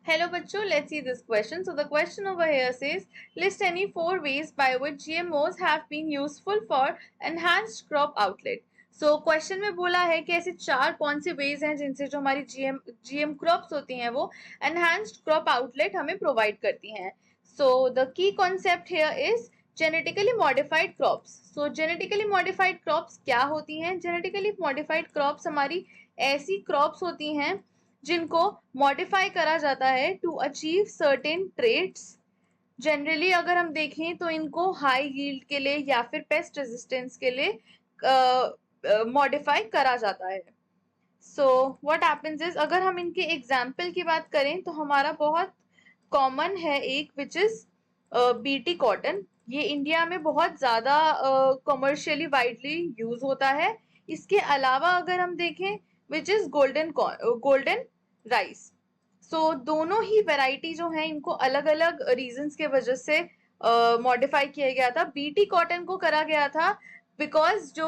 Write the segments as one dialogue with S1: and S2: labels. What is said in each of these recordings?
S1: Hello बच्चों, let's see this question. So the question over here says, list any 4 ways by which GMOs have been useful for enhanced crop outlet. So question में बोला है कि ऐसे 4 कौन से ways हैं जिनसे जो हमारी GM crops होती हैं वो enhanced crop outlet हमें provide करती हैं. So the key concept here is genetically modified crops. So genetically modified crops क्या होती हैं? Genetically modified crops हमारी ऐसी crops होती हैं जिनको मॉडिफाई करा जाता है to achieve certain traits. Generally अगर हम देखें तो इनको हाई यील्ड के लिए या फिर पेस्ट रेजिस्टेंस के लिए मॉडिफाई करा जाता है. सो व्हाट हैपेंस इज, अगर हम इनके एग्जाम्पल की बात करें तो हमारा बहुत कॉमन है एक विच इज बीटी कॉटन. ये इंडिया में बहुत ज्यादा कमर्शियली वाइडली यूज होता है. इसके अलावा अगर हम देखें विच इज गोल्डन राइस. सो दोनों ही वैरायटी जो है इनको अलग अलग रीजंस के वजह से मॉडिफाई किया गया था. बीटी कॉटन को करा गया था बिकॉज जो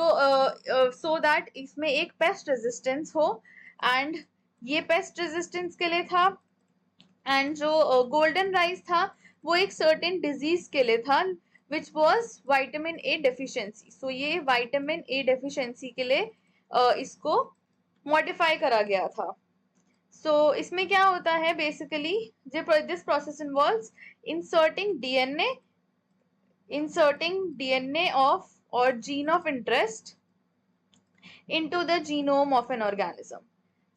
S1: सो दैट इसमें एक पेस्ट रेजिस्टेंस हो, एंड ये पेस्ट रेजिस्टेंस के लिए था. एंड जो गोल्डन राइस था वो एक सर्टेन डिजीज के लिए था which was vitamin A deficiency. So ये वाइटामिन ए डेफिशिएंसी के लिए इसको मॉडिफाई करा गया था. इसमें क्या होता है basically, this process involves inserting DNA of और gene of interest into the genome of an organism.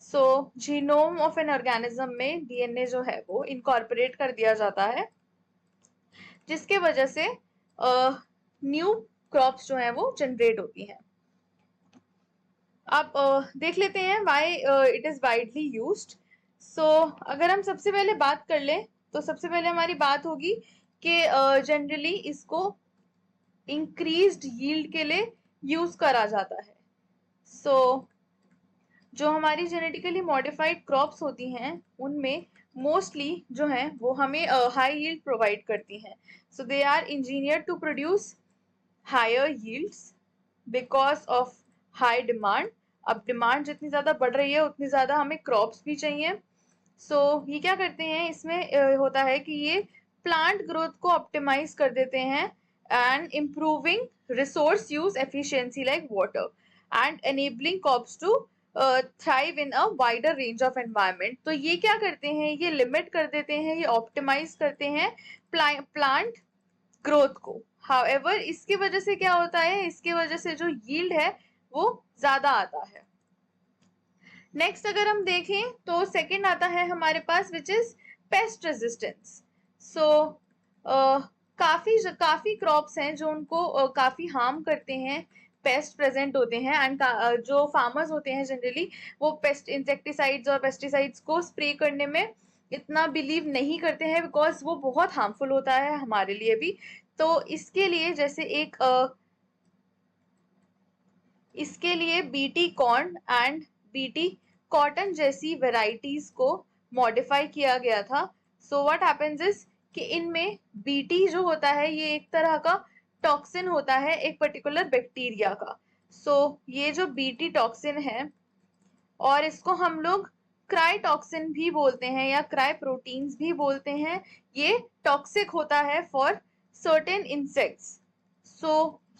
S1: So genome of an organism में डीएनए जो है वो इनकॉर्पोरेट कर दिया जाता है, जिसके वजह से न्यू क्रॉप्स जो है वो जनरेट होती हैं. आप देख लेते हैं why it is widely used. So अगर हम सबसे पहले बात कर लें तो सबसे पहले हमारी बात होगी कि जनरली इसको इंक्रीज्ड यील्ड के लिए यूज करा जाता है. जो हमारी जेनेटिकली मॉडिफाइड क्रॉप्स होती हैं उनमें मोस्टली जो है वो हमें हाई यील्ड प्रोवाइड करती हैं. So they are engineer to produce higher yields because of high demand. अब डिमांड जितनी ज्यादा बढ़ रही है उतनी ज्यादा हमें क्रॉप्स भी चाहिए. ये क्या करते हैं, इसमें होता है कि ये प्लांट ग्रोथ को ऑप्टिमाइज कर देते हैं and improving resource use efficiency like water and enabling crops to thrive in a wider range of environment. तो ये क्या करते हैं, ये लिमिट कर देते हैं, ये ऑप्टिमाइज करते हैं प्लांट ग्रोथ को. हाउएवर इसकी वजह से क्या होता है, इसकी वजह से जो यील्ड है वो ज्यादा आता है. नेक्स्ट अगर हम देखें तो सेकंड आता है हमारे पास विच इज पेस्ट रेजिस्टेंस. सो काफी क्रॉप्स हैं जो उनको काफी हार्म करते हैं, पेस्ट प्रेजेंट होते हैं. एंड जो फार्मर्स होते हैं जनरली वो पेस्ट इंसेक्टिसाइड्स और पेस्टिसाइड्स को स्प्रे करने में इतना बिलीव नहीं करते हैं बिकॉज वो बहुत हार्मफुल होता है हमारे लिए भी. तो इसके लिए BT corn and BT cotton जैसी वेराइटीज को मॉडिफाई किया गया था. व्हाट हैपेंस इज कि इनमें बीटी जो होता है ये एक तरह का टॉक्सिन होता है एक पर्टिकुलर बैक्टीरिया का. ये जो बीटी टॉक्सिन है और इसको हम लोग क्राई टॉक्सिन भी बोलते हैं या क्राई प्रोटीन्स भी बोलते हैं. ये टॉक्सिक होता है फॉर सर्टेन इंसेक्ट्स.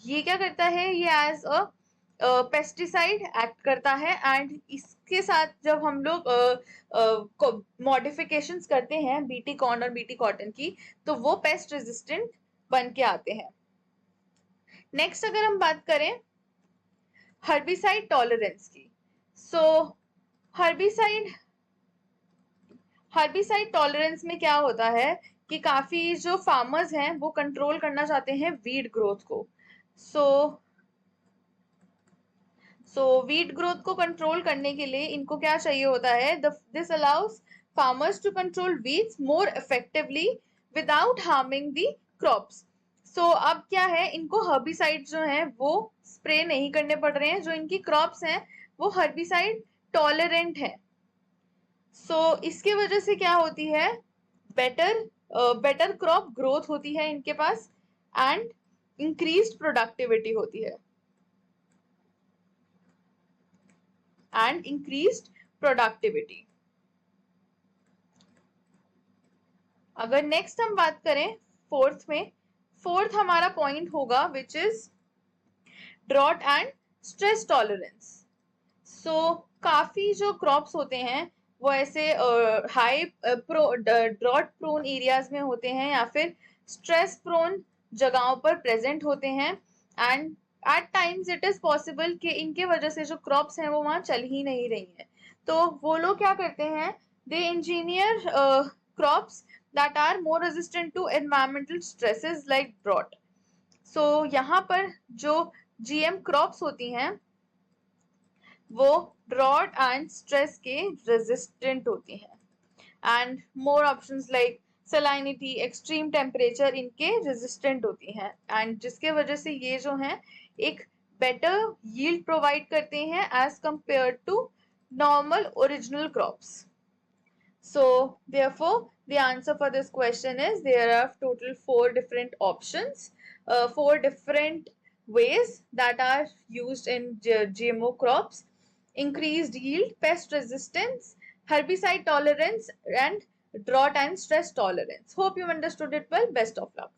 S1: ये क्या करता है, ये एज अ पेस्टिसाइड एक्ट करता है. एंड इसके साथ जब हम लोग मॉडिफिकेशंस करते हैं बीटी कॉर्न और बीटी कॉटन की तो वो पेस्ट रेजिस्टेंट बन के आते हैं. नेक्स्ट अगर हम बात करें हर्बिसाइड टॉलरेंस की. सो हर्बिसाइड हर्बिसाइड टॉलरेंस में क्या होता है कि काफी जो फार्मर्स हैं वो कंट्रोल करना चाहते हैं वीड ग्रोथ को. वीड ग्रोथ को कंट्रोल करने के लिए इनको क्या चाहिए होता है, this allows farmers to control weeds more effectively without harming the crops. अब क्या है, इनको हर्बिसाइड जो है वो स्प्रे नहीं करने पड़ रहे हैं. जो इनकी क्रॉप्स हैं वो हर्बिसाइड टॉलरेंट है. इसके वजह से क्या होती है, बेटर क्रॉप ग्रोथ होती है इनके पास एंड इंक्रीज्ड प्रोडक्टिविटी होती है. and increased productivity. अगर नेक्स्ट हम बात करें फोर्थ में, फोर्थ हमारा पॉइंट होगा which is drought and stress tolerance. So काफी जो क्रॉप्स होते हैं वो ऐसे हाई ड्रॉट प्रोन एरियाज में होते हैं या फिर स्ट्रेस प्रोन जगहों पर प्रेजेंट होते हैं, and at times it is possible कि इनके वजह से जो क्रॉप्स हैं वो वहाँ चल ही नहीं रही हैं। तो वो लोग क्या करते हैं, they engineer crops that are more resistant to environmental stresses like drought. So यहाँ पर जो जीएम क्रॉप्स होती हैं वो ड्रॉट एंड स्ट्रेस के रेजिस्टेंट होती हैं, and more options like salinity, extreme temperature इनके रेजिस्टेंट होती हैं, एंड जिसके वजह से ये जो हैं एक बेटर यील्ड प्रोवाइड करते हैं as compare to normal original crops. So therefore the answer for this question is there are total 4 different options, 4 different ways that are used in GMO crops: increased yield, pest resistance, herbicide tolerance, and drought and stress tolerance. Hope you understood it well. Best of luck.